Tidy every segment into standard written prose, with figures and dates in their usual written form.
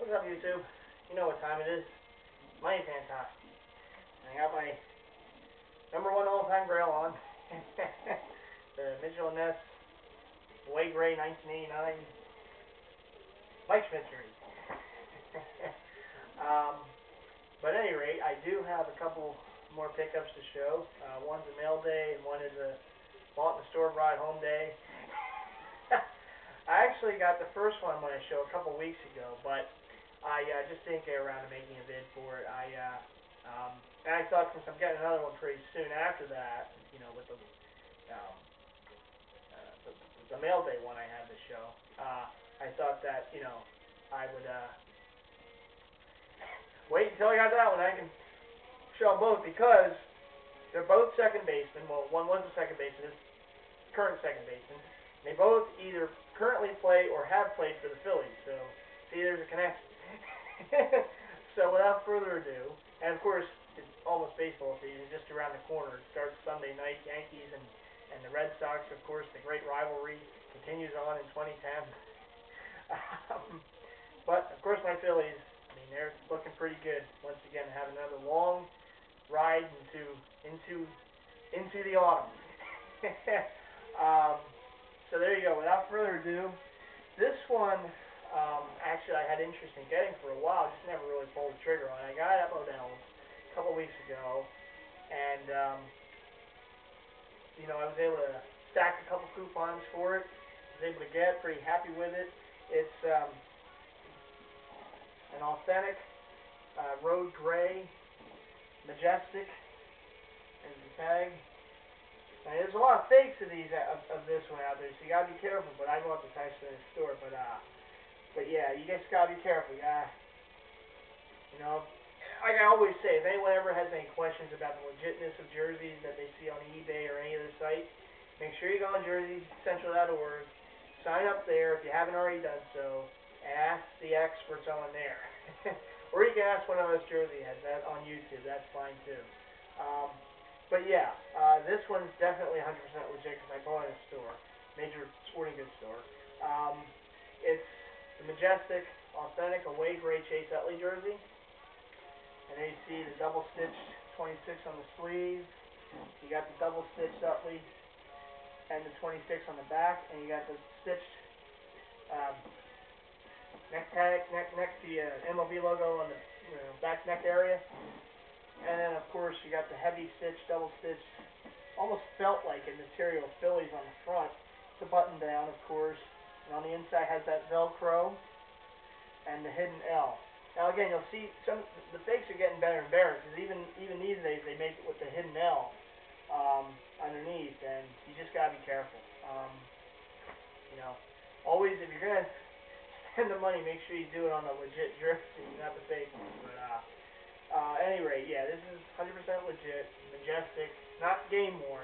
What's up, YouTube? You know what time it is. MightyFan time. I got my #1 all-time grail on. The Mitchell & Ness Way Gray 1989 Mike Schmidt jersey. But at any rate, I do have a couple more pickups to show. One's a mail day, and one is a bought in the store, brought home day. I actually got the first one I'm going to show a couple weeks ago, but I just didn't get around to making a vid for it. And I thought, since I'm getting another one pretty soon after that, you know, with the mail day one I had to show, I thought that, you know, I would wait until I got that one. I can show them both, because they're both second basemen. Well, one was a second baseman, this current second baseman. They both either currently play or have played for the Phillies, so see, there's a connection. So without further ado, and of course, it's almost baseball season, just around the corner. It starts Sunday night. Yankees and the Red Sox, of course, the great rivalry continues on in 2010. But of course, my Phillies, I mean, they're looking pretty good once again. Have another long ride into the autumn. So there you go. Without further ado, this one, actually, I had interest in getting for a while, just never really pulled the trigger on it. I got it at Modell's a couple weeks ago, and you know, I was able to stack a couple coupons for it. I was able to get pretty happy with it. It's an authentic road gray, majestic, and the tag. Now, there's a lot of fakes of these of this one out there, so you gotta be careful. But I bought the Tyson in the store. But yeah, you just gotta be careful. You gotta, you know, like I always say, if anyone ever has any questions about the legitness of jerseys that they see on eBay or any other site, make sure you go on jerseyscentral.org, sign up there if you haven't already done so, and ask the experts on there. Or you can ask one of those jersey heads on YouTube. That's fine too. But yeah, this one's definitely 100% legit because I bought it at a store, major sporting goods store. It's the majestic, authentic, away gray Chase Utley jersey. And there you see the double-stitched 26 on the sleeve. You got the double-stitched Utley and the 26 on the back, and you got the stitched neck tag next to the MLB logo on the back neck area. And then, of course, you got the heavy stitch, double stitch, almost felt like in material Phillies on the front. It's a button down, of course. And on the inside has that Velcro and the hidden L. Now, again, you'll see the fakes are getting better and better, because even these days they make it with the hidden L underneath, and you just gotta be careful. You know, always, if you're gonna spend the money, make sure you do it on a legit jersey, not the fake one. But any rate, yeah, this is 100% legit, majestic, not game worn.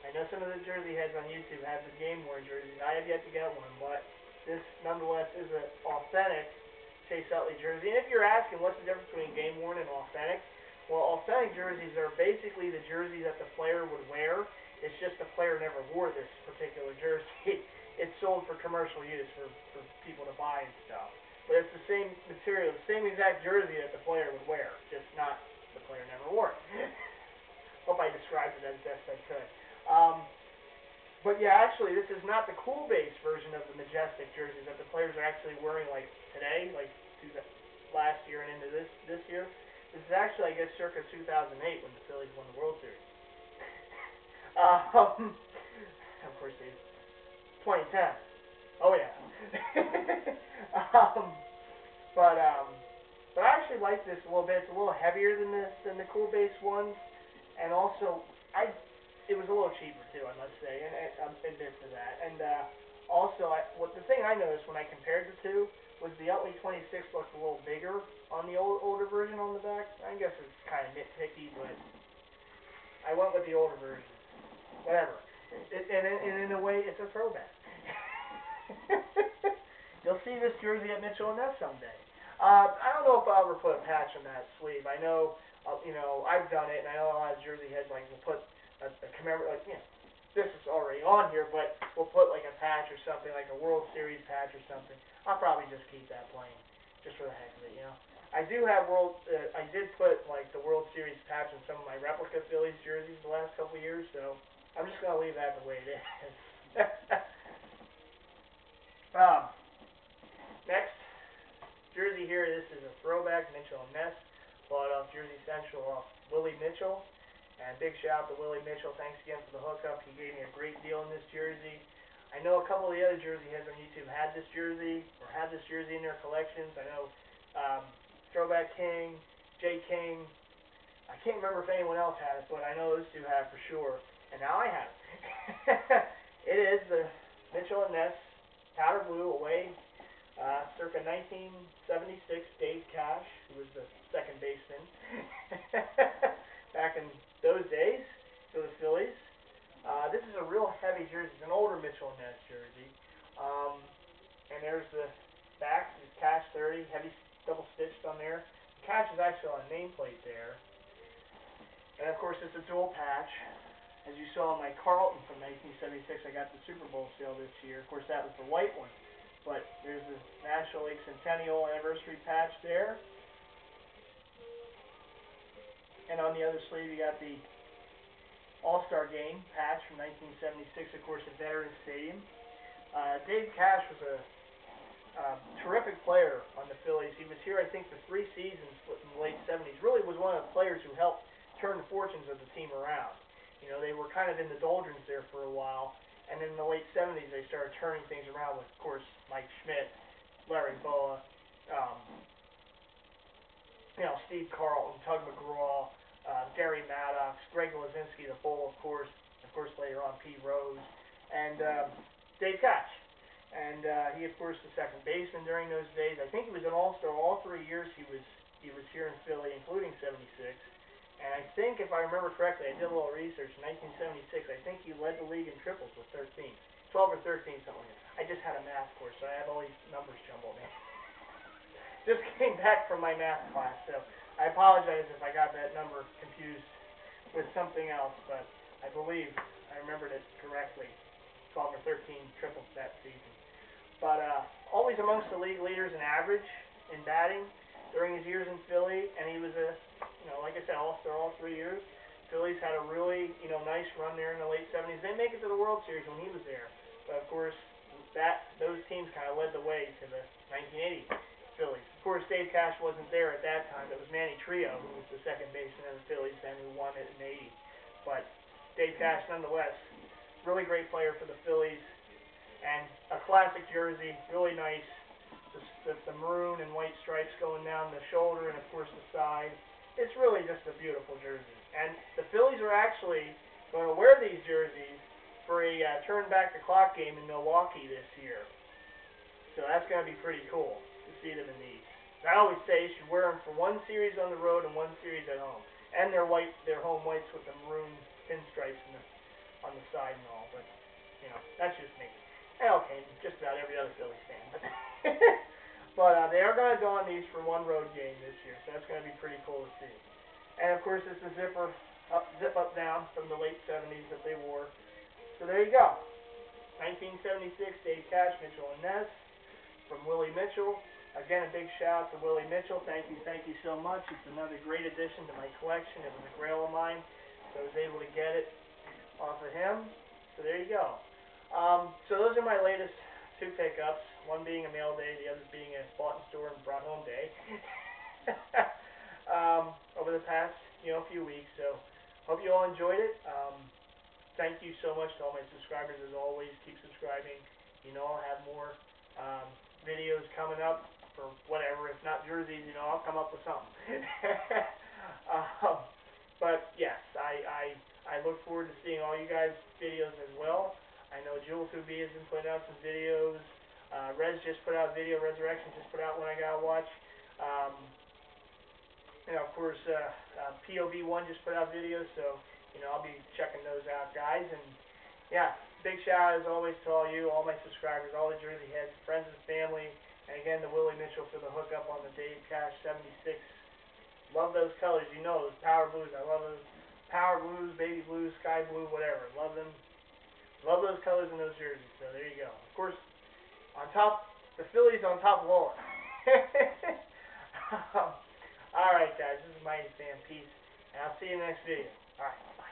I know some of the jersey heads on YouTube have the game worn jerseys. I have yet to get one, but this nonetheless is an authentic Chase Utley jersey. And if you're asking what's the difference between game worn and authentic, well, authentic jerseys are basically the jersey that the player would wear. It's just the player never wore this particular jersey. It's sold for commercial use for people to buy and stuff. But it's the same material, the same exact jersey that the player would wear, just not the player never wore it. Hope I described it as best I could. But yeah, actually, this is not the cool base version of the majestic jerseys that the players are actually wearing like today, like last year and into this year. This is actually, I guess, circa 2008 when the Phillies won the World Series. Of course, 2010. Oh yeah. But I actually like this a little bit. It's a little heavier than the cool base ones, and also it was a little cheaper too, I must say, and I'm admit to that. And also, the thing I noticed when I compared the two was the Utley 26 looked a little bigger on the older version on the back. I guess it's kind of nitpicky, but I went with the older version. Whatever. And in a way, it's a throwback. You'll see this jersey at Mitchell & Ness someday. I don't know if I'll ever put a patch on that sleeve. I know, you know, I've done it, and I know a lot of jersey heads like will put a commemorative, like, you know, this is already on here, but we'll put like a patch or something, like a World Series patch or something. I'll probably just keep that plain, just for the heck of it, you know. I do have I did put like the World Series patch on some of my replica Phillies jerseys the last couple of years, so I'm just gonna leave that the way it is. Next jersey here. This is a throwback, Mitchell and Ness. Bought off Jersey Central off Willie Mitchell. And big shout out to Willie Mitchell. Thanks again for the hookup. He gave me a great deal in this jersey. I know a couple of the other jersey heads on YouTube had this jersey or had this jersey in their collections. I know Throwback King, Jay King. I can't remember if anyone else had it, but I know those two have for sure. And now I have it. It is the Mitchell and Ness powder blue away, circa 1976. Dave Cash, who was the second baseman back in those days for the Phillies. This is a real heavy jersey. It's an older Mitchell and Ness jersey. And there's the back. It's Cash 30, heavy double stitched on there. Cash is actually on a nameplate there. And of course, it's a dual patch. As you saw in my Carlton from 1976, I got the Super Bowl sale this year. Of course, that was the white one. But there's the National League Centennial Anniversary patch there. And on the other sleeve, you got the All-Star Game patch from 1976, of course, at Veterans Stadium. Dave Cash was a terrific player on the Phillies. He was here, I think, for 3 seasons in the late 70s. Really was one of the players who helped turn the fortunes of the team around. You know, they were kind of in the doldrums there for a while, and in the late 70s they started turning things around with, of course, Mike Schmidt, Larry Boa, Steve Carlton, Tug McGraw, Gary Maddox, Greg Lazinski, the Bull, of course later on Pete Rose, and Dave Cash. And he, of course, the second baseman during those days. I think he was an All-Star all 3 years he was here in Philly, including 76. And I think, if I remember correctly, I did a little research, in 1976, I think he led the league in triples with 13. 12 or 13, something like that. I just had a math course, so I have all these numbers jumbled in. Just came back from my math class, so I apologize if I got that number confused with something else, but I believe I remembered it correctly. 12 or 13 triples that season. But always amongst the league leaders in average in batting during his years in Philly, and he was a, like I said, All-Star all 3 years. Phillies had a really, nice run there in the late 70s. They didn't make it to the World Series when he was there, but of course, those teams kind of led the way to the 1980 Phillies. Of course, Dave Cash wasn't there at that time. It was Manny Trio, who was the second baseman of the Phillies then, who won it in '80. But Dave Cash, nonetheless, really great player for the Phillies, and a classic jersey, really nice. The maroon and white stripes going down the shoulder and, of course, the side. It's really just a beautiful jersey. And the Phillies are actually going to wear these jerseys for a turn back the clock game in Milwaukee this year. So that's going to be pretty cool to see them in these. I always say you should wear them for 1 series on the road and 1 series at home. And their home whites with the maroon pinstripes on the side and all. But, that's just me. Okay, just about every other Phillies fan. But they are going to don these for 1 road game this year, so that's going to be pretty cool to see. And of course, it's a zip up down from the late 70s that they wore. So there you go. 1976, Dave Cash, Mitchell and Ness, from Willie Mitchell. Again, a big shout out to Willie Mitchell. Thank you so much. It's another great addition to my collection. It was a grail of mine, so I was able to get it off of him. So there you go. So those are my latest 2 pickups, one being a mail day, the other being a bought and store and brought home day, over the past, few weeks. So hope you all enjoyed it. Thank you so much to all my subscribers. As always, keep subscribing. I'll have more videos coming up for whatever. If not jerseys, I'll come up with something. But yes, I look forward to seeing all you guys' videos as well. I know Jewel 2B has been putting out some videos. Rez just put out a video. Resurrection just put out one I gotta watch. Of course, POV1 just put out videos, so I'll be checking those out, guys. And yeah, big shout out as always to all you, all my subscribers, all the Jersey heads, friends and family, and again to Willie Mitchell for the hookup on the Dave Cash 76. Love those colors, those power blues. I love those power blues, baby blues, sky blue, whatever. Love them. Love those colors in those jerseys, so there you go. Of course, on top, the Phillies on top of all. Alright guys, this is MightyFan. Peace. And I'll see you in the next video. Alright, bye.